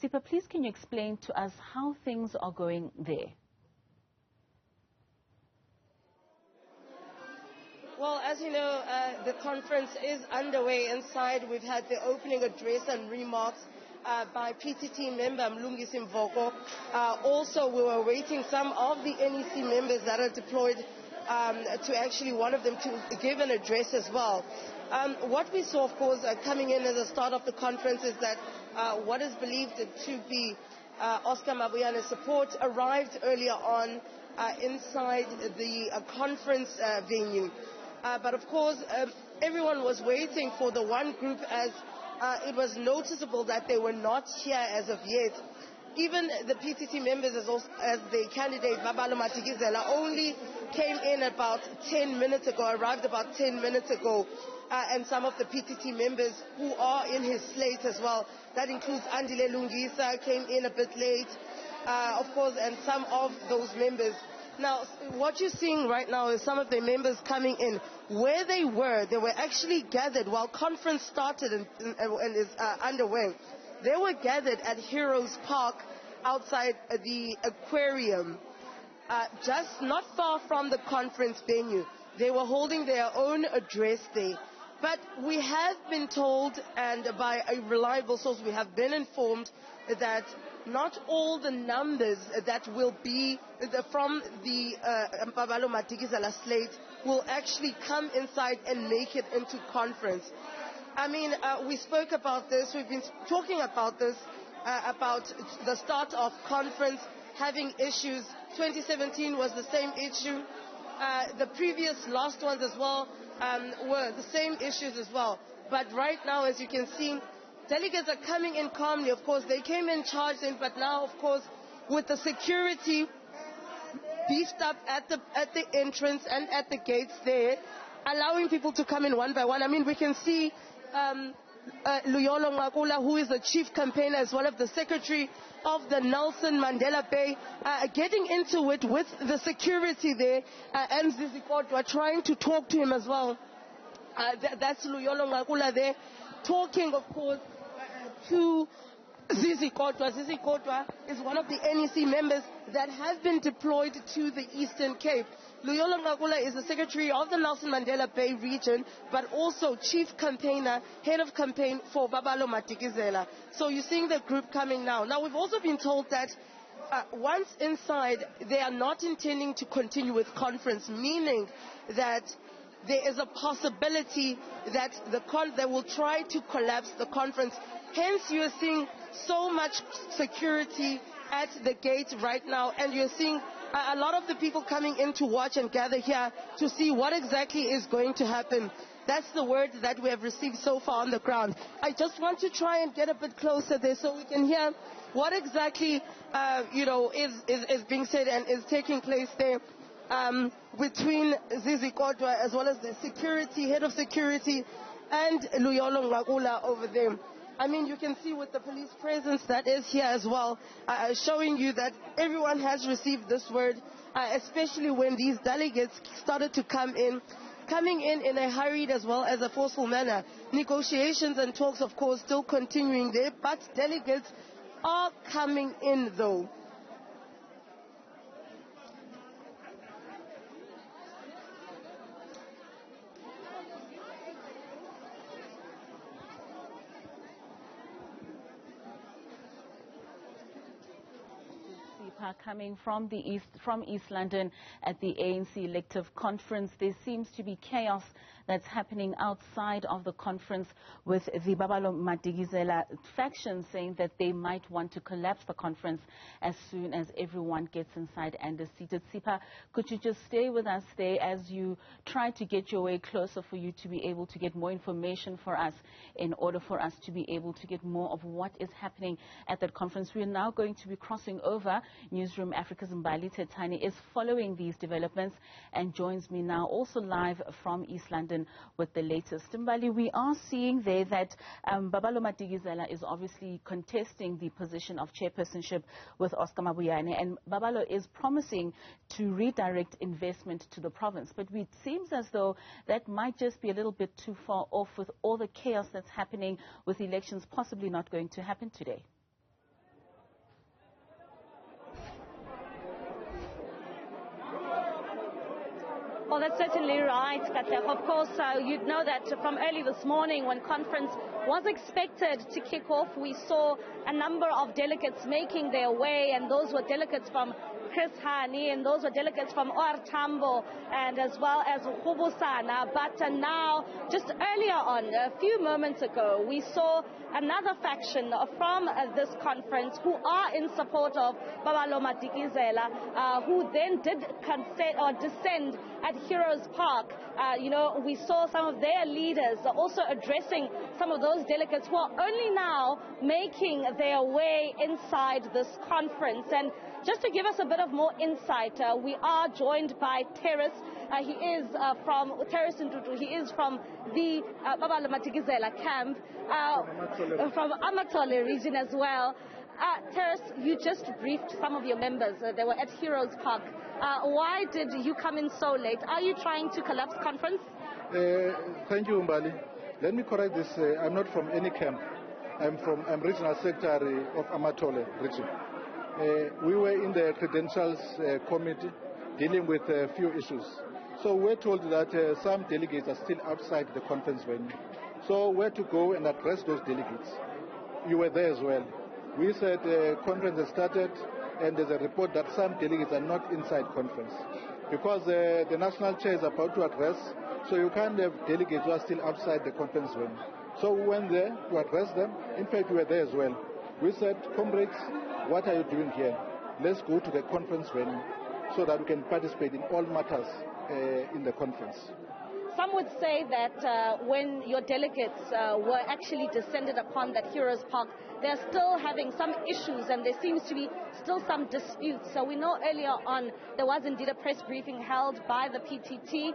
Sipha, please can you explain to us how things are going there? Well, as you know, the conference is underway inside. We've had the opening address and remarks by PTT member Mlungisi Mvoko. Also, we were waiting some of the NEC members that are deployed to actually one of them to give an address as well. What we saw, of course, coming in at the start of the conference is that what is believed to be Oscar Mabuyane's support arrived earlier on inside the conference venue. But of course, everyone was waiting for the one group as it was noticeable that they were not here as of yet. Even the PTT members as the candidate, Babalo Matikizela, only came in about 10 minutes ago, arrived about 10 minutes ago. And some of the PTT members who are in his slate as well, that includes Andile Lungisa, came in a bit late, of course, and some of those members. Now, what you're seeing right now is some of the members coming in. Where they were actually gathered while conference started and is underway. They were gathered at Heroes Park outside the aquarium, just not far from the conference venue. They were holding their own address there. But we have been told, and by a reliable source, we have been informed that not all the numbers that will be from the Mbabalo Matikizela slate will actually come inside and make it into conference. I mean, we spoke about this, we've been talking about this, about the start of conference having issues. 2017 was the same issue. The previous last ones as well were the same issues as well. But right now, as you can see, delegates are coming in calmly. Of course, they came in charged in, but now, of course, with the security beefed up at the entrance and at the gates there, allowing people to come in one by one. I mean, we can see Luyolo Ngakula, who is the chief campaigner as well as the secretary of the Nelson Mandela Bay, getting into it with the security there, and Zizi Kodwa trying to talk to him as well. That's Luyolo Ngakula there, talking, of course, to Zizi Kodwa. Zizi Kodwa is one of the NEC members that has been deployed to the Eastern Cape. Luyolo Ngakula is the secretary of the Nelson Mandela Bay region, but also chief campaigner, head of campaign for Babalo Matikizela. So you're seeing the group coming now. Now, we've also been told that once inside, they are not intending to continue with conference, meaning that there is a possibility that they will try to collapse the conference. Hence, you're seeing so much security at the gate right now, and you're seeing a lot of the people coming in to watch and gather here to see what exactly is going to happen. That's the word that we have received so far on the ground. I just want to try and get a bit closer there so we can hear what exactly is being said and is taking place there between Zizi Kodwa as well as the security, head of security, and Luyolo Ngakula over there. I mean, you can see with the police presence that is here as well, showing you that everyone has received this word, especially when these delegates started to coming in a hurried as well as a forceful manner. Negotiations and talks, of course, still continuing there, but delegates are coming in though. Coming from East London at the ANC Elective Conference. There seems to be chaos that's happening outside of the conference with the Babalo Matikizela faction saying that they might want to collapse the conference as soon as everyone gets inside and is seated. Sipha, could you just stay with us there as you try to get your way closer for you to be able to get more information for us in order for us to be able to get more of what is happening at that conference. We are now going to be crossing over. Newzroom Afrika's Mbali Thethani is following these developments and joins me now also live from East London with the latest. Mbali, we are seeing there that Babalo Matikizela is obviously contesting the position of chairpersonship with Oscar Mabuyane, and Babalo is promising to redirect investment to the province. But it seems as though that might just be a little bit too far off with all the chaos that's happening with elections possibly not going to happen today. Well, that's certainly right, Katlego. Of course, you'd know that from early this morning when conference was expected to kick off, we saw a number of delegates making their way, and those were delegates from Thethani, and those were delegates from OR Tambo and as well as Hubusana. But now, just earlier on, a few moments ago, we saw another faction from this conference who are in support of Babalo Madikizela, who then did descend at Heroes Park. We saw some of their leaders also addressing some of those delegates who are only now making their way inside this conference. And just to give us a bit of more insight, we are joined by Terrace. He is from Terrace Ntutu. He is from the Babalo Madikizela camp, from Amatole region as well. Terrace, you just briefed some of your members. They were at Heroes Park. Why did you come in so late? Are you trying to collapse conference? Thank you, Mbali. Let me correct this. I'm not from any camp. I'm regional secretary of Amatole region. We were in the credentials committee dealing with a few issues. So we're told that some delegates are still outside the conference venue. So where to go and address those delegates? You were there as well. We said the conference has started and there's a report that some delegates are not inside conference because the national chair is about to address, so you can't have delegates who are still outside the conference venue. So we went there to address them. In fact, we were there as well. We said, comrades, what are you doing here? Let's go to the conference venue so that we can participate in all matters in the conference. Some would say that when your delegates were actually descended upon that Heroes Park, they're still having some issues and there seems to be still some disputes. So we know earlier on there was indeed a press briefing held by the PTT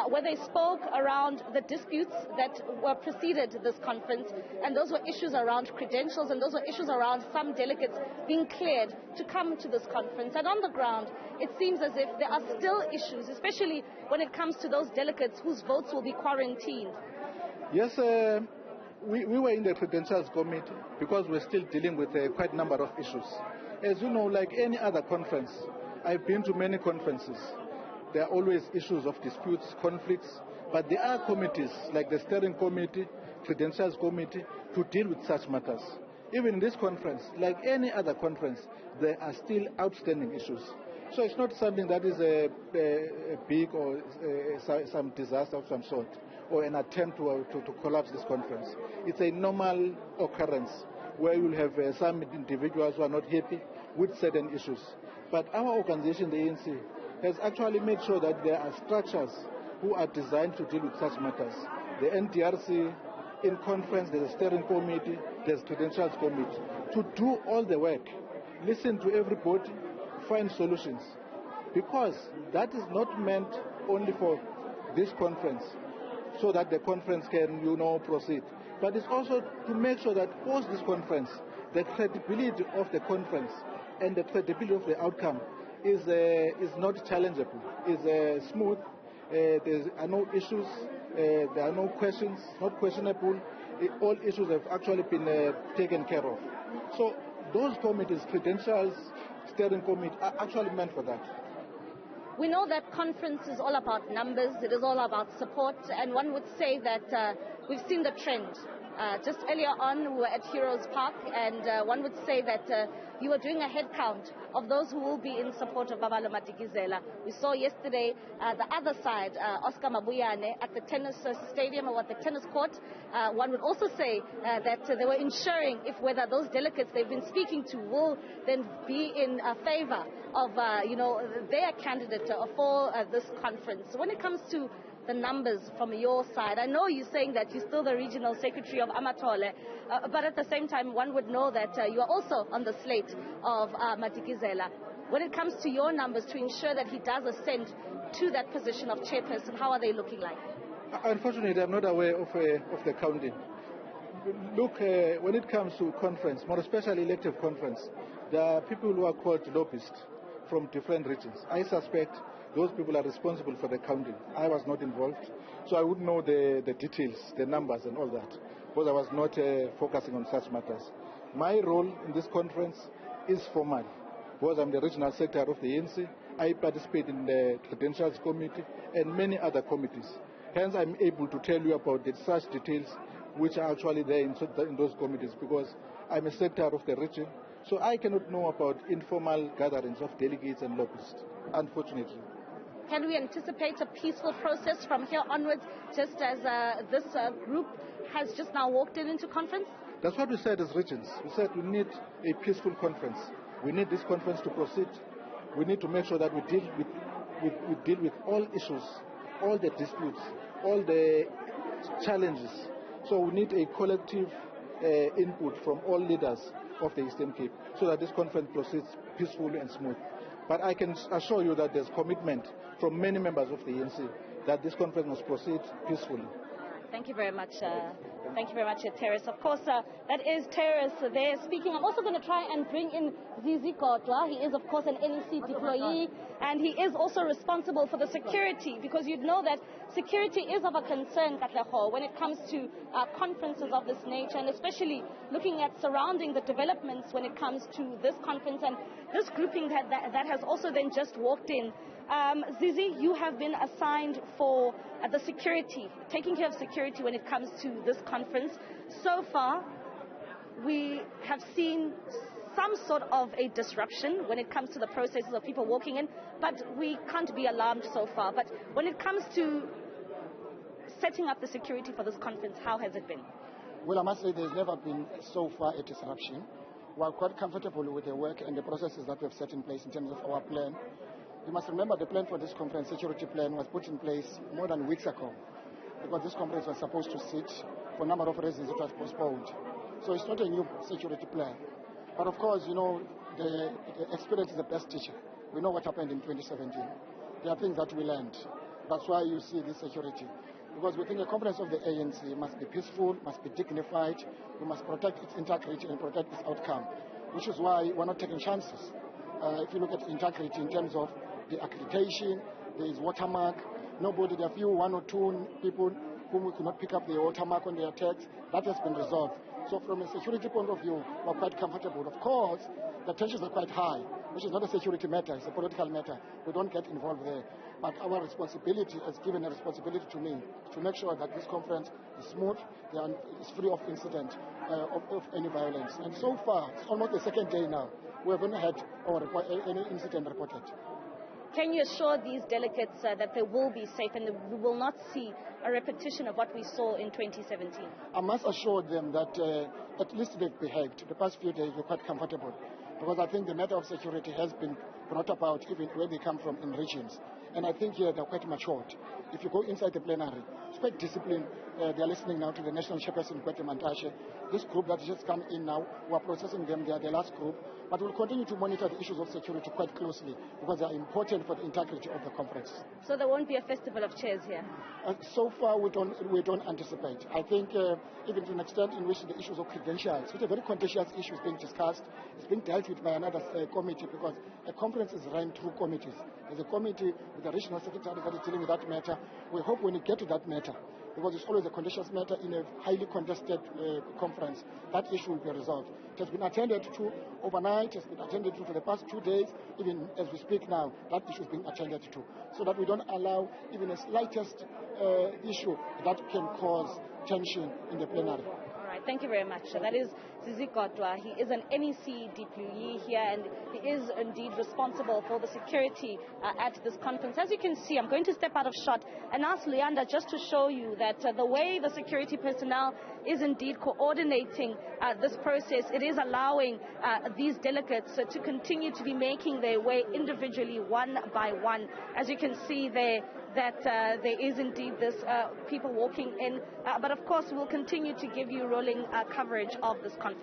where they spoke around the disputes that were preceded this conference, and those were issues around credentials and those were issues around some delegates being cleared to come to this conference. And on the ground, it seems as if there are still issues, especially when it comes to those delegates whose votes will be quarantined. Yes, we were in the credentials committee because we're still dealing with quite a number of issues. As you know, like any other conference, I've been to many conferences. There are always issues of disputes, conflicts, but there are committees like the steering committee, credentials committee, to deal with such matters. Even in this conference, like any other conference, there are still outstanding issues. So it's not something that is a big or some disaster of some sort or an attempt to collapse this conference. It's a normal occurrence where you'll have some individuals who are not happy with certain issues. But our organization, the ANC, has actually made sure that there are structures who are designed to deal with such matters. The NDRC, in conference, there's a steering committee, there's credentials committee, to do all the work, listen to everybody, find solutions. Because that is not meant only for this conference, so that the conference can, proceed. But it's also to make sure that post this conference, the credibility of the conference and the credibility of the outcome is not challengeable, is smooth. There are no issues, there are no questions, not questionable. All issues have actually been taken care of. So those committees, credentials, steering committee, are actually meant for that. We know that conference is all about numbers, it is all about support, and one would say that we've seen the trend. Just earlier on, we were at Heroes Park, and one would say that you were doing a head count of those who will be in support of Babalo Madikizela. We saw yesterday the other side, Oscar Mabuyane, at the tennis stadium or at the tennis court. One would also say that they were ensuring if whether those delegates they've been speaking to will then be in favor of their candidate for this conference. So when it comes to the numbers from your side, I know you're saying that you're still the regional secretary of Amatole, but at the same time one would know that you are also on the slate of Madikizela. When it comes to your numbers to ensure that he does ascend to that position of chairperson, how are they looking like? Unfortunately, I'm not aware of the counting. Look, when it comes to conference, more especially elective conference, there are people who are called lobbyists from different regions. I suspect those people are responsible for the counting. I was not involved, so I wouldn't know the details, the numbers and all that, because I was not focusing on such matters. My role in this conference is formal, because I'm the regional secretary of the ANC. I participate in the Credentials Committee and many other committees. Hence, I'm able to tell you about the such details which are actually there in those committees, because I'm a secretary of the region, so I cannot know about informal gatherings of delegates and lobbyists, unfortunately. Can we anticipate a peaceful process from here onwards, just as this group has just now walked into conference? That's what we said as regions. We said we need a peaceful conference. We need this conference to proceed. We need to make sure that we deal with all issues, all the disputes, all the challenges. So we need a collective input from all leaders of the Eastern Cape so that this conference proceeds peacefully and smooth. But I can assure you that there's commitment from many members of the ANC that this conference must proceed peacefully. Thank you very much. Thank you very much, Terrace. Of course, that is Terrace there speaking. I'm also going to try and bring in Zizi Kodwa. He is, of course, an NEC employee, and he is also responsible for the security, because you'd know that security is of a concern, Katleho, when it comes to conferences of this nature, and especially looking at surrounding the developments when it comes to this conference and this grouping that has also then just walked in. Zizi, you have been assigned for the security, taking care of security when it comes to this conference. So far, we have seen some sort of a disruption when it comes to the processes of people walking in, but we can't be alarmed so far. But when it comes to setting up the security for this conference, how has it been? Well, I must say there's never been so far a disruption. We are quite comfortable with the work and the processes that we have set in place in terms of our plan. You must remember the plan for this conference, security plan, was put in place more than weeks ago, because this conference was supposed to sit. For a number of reasons it was postponed. So it's not a new security plan. But of course, you know, the experience is the best teacher. We know what happened in 2017. There are things that we learned. That's why you see this security. Because we think a conference of the ANC must be peaceful, must be dignified, we must protect its integrity and protect its outcome, which is why we're not taking chances. If you look at integrity in terms of the accreditation, there is watermark. Nobody, there are few, one or two people whom we could not pick up the watermark on their tags. That has been resolved. So from a security point of view, we're quite comfortable. Of course, the tensions are quite high, which is not a security matter, it's a political matter. We don't get involved there. But our responsibility, has given a responsibility to me, to make sure that this conference is smooth, it's free of incident, of any violence. And so far, it's almost the second day now, we haven't had any incident reported. Can you assure these delegates that they will be safe and we will not see a repetition of what we saw in 2017? I must assure them that at least they've behaved. The past few days we're quite comfortable, because I think the matter of security has been brought about even where they come from in regions. And I think here they're quite matured. If you go inside the plenary, it's quite disciplined. They're listening now to the National Chairperson, Kwete Mantashe. This group that just come in now, we're processing them. They are the last group. But we'll continue to monitor the issues of security quite closely, because they are important for the integrity of the conference. So there won't be a festival of chairs here? So far, we don't anticipate. I think even to an extent in which the issues of credentials, which are very contentious issues being discussed, it's being dealt with by another committee, because a conference is run through committees. There's a committee with the regional secretary that is dealing with that matter. We hope when we get to that matter, because it's always a contentious matter in a highly contested conference, that issue will be resolved. It has been attended to overnight, it has been attended to for the past 2 days, even as we speak now, that issue is being attended to, so that we don't allow even a slightest issue that can cause tension in the plenary. All right, thank you very much. That is Zizi Kodwa. He is an NEC employee here, and he is indeed responsible for the security at this conference. As you can see, I'm going to step out of shot and ask Leander just to show you that the way the security personnel is indeed coordinating this process, it is allowing these delegates to continue to be making their way individually, one by one. As you can see there, that there is indeed this people walking in. But of course, we'll continue to give you rolling coverage of this conference.